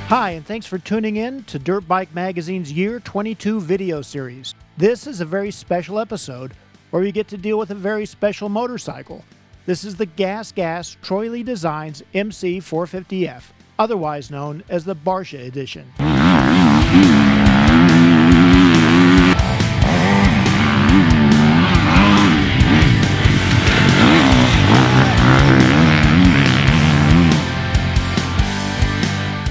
Hi, and thanks for tuning in to Dirtbike Magazine's Year 22 video series. This is a very special episode where we get to deal with a very special motorcycle. This is the GasGas Troy Lee Designs MC450F, otherwise known as the Barsha Edition.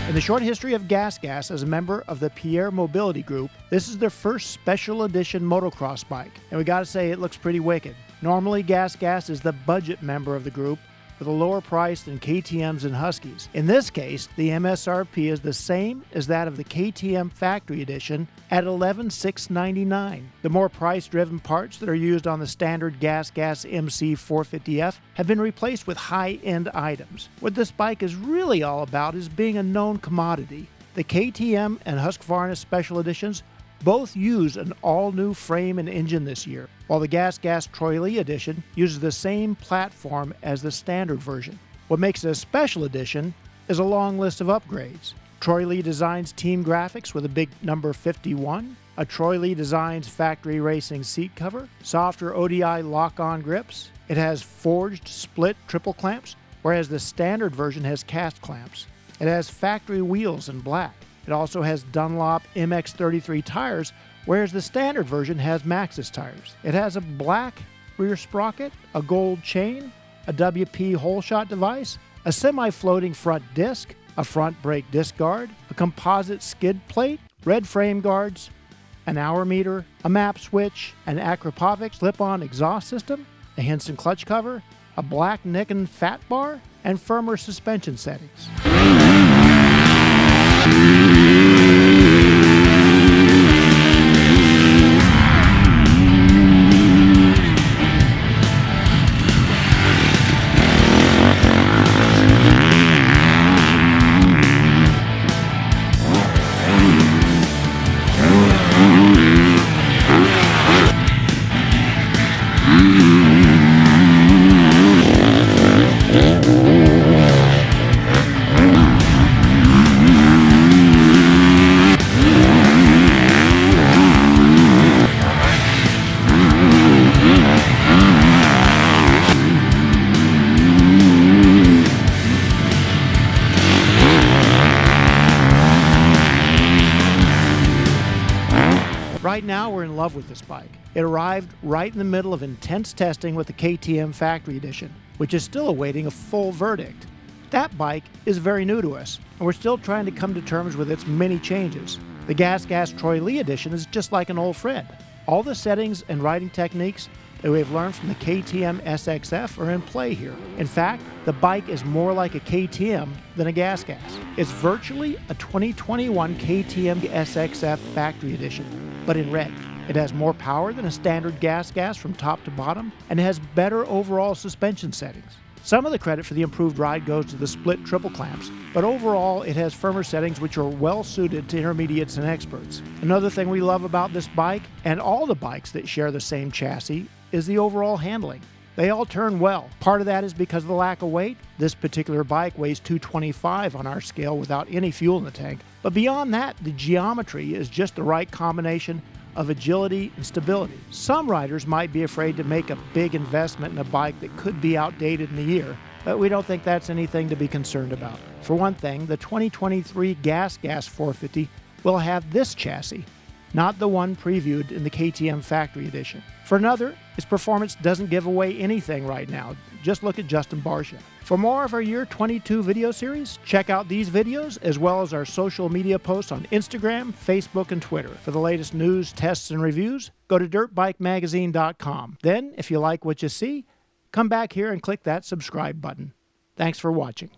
In the short history of GasGas as a member of the Pierre Mobility Group, this is their first special edition motocross bike, and we gotta say it looks pretty wicked. Normally, GasGas is the budget member of the group with a lower price than KTMs and Huskys. In this case, the MSRP is the same as that of the KTM Factory Edition at $11,699. The more price-driven parts that are used on the standard GasGas MC450F have been replaced with high-end items. What this bike is really all about is being a known commodity. The KTM and Husqvarna Special Editions both use an all-new frame and engine this year, while the GasGas Troy Lee Edition uses the same platform as the standard version. What makes it a special edition is a long list of upgrades. Troy Lee Designs team graphics with a big number 51, a Troy Lee Designs factory racing seat cover, softer ODI lock-on grips. It has forged split triple clamps, whereas the standard version has cast clamps. It has factory wheels in black. It also has Dunlop MX33 tires, whereas the standard version has Maxxis tires. It has a black rear sprocket, a gold chain, a WP hole shot device, a semi-floating front disc, a front brake disc guard, a composite skid plate, red frame guards, an hour meter, a map switch, an Akrapovic slip-on exhaust system, a Hinson Clutch cover, a black Nikon fat bar, and firmer suspension settings. Right now, we're in love with this bike. It arrived right in the middle of intense testing with the KTM Factory Edition, which is still awaiting a full verdict. That bike is very new to us, and we're still trying to come to terms with its many changes. The GasGas Troy Lee Edition is just like an old friend. All the settings and riding techniques that we have learned from the KTM SXF are in play here. In fact, the bike is more like a KTM than a GasGas. It's virtually a 2021 KTM SXF Factory Edition, but in red. It has more power than a standard GasGas from top to bottom, and it has better overall suspension settings. Some of the credit for the improved ride goes to the split triple clamps, but overall it has firmer settings which are well suited to intermediates and experts. Another thing we love about this bike, and all the bikes that share the same chassis, is the overall handling. They all turn well. Part of that is because of the lack of weight. This particular bike weighs 225 on our scale without any fuel in the tank. But beyond that, the geometry is just the right combination of agility and stability. Some riders might be afraid to make a big investment in a bike that could be outdated in a year, but we don't think that's anything to be concerned about. For one thing, the 2023 GasGas 450 will have this chassis, not the one previewed in the KTM Factory Edition. For another, its performance doesn't give away anything right now. Just look at Justin Barsha. For more of our Year 22 video series, check out these videos as well as our social media posts on Instagram, Facebook, and Twitter. For the latest news, tests, and reviews, go to dirtbikemagazine.com. Then, if you like what you see, come back here and click that subscribe button. Thanks for watching.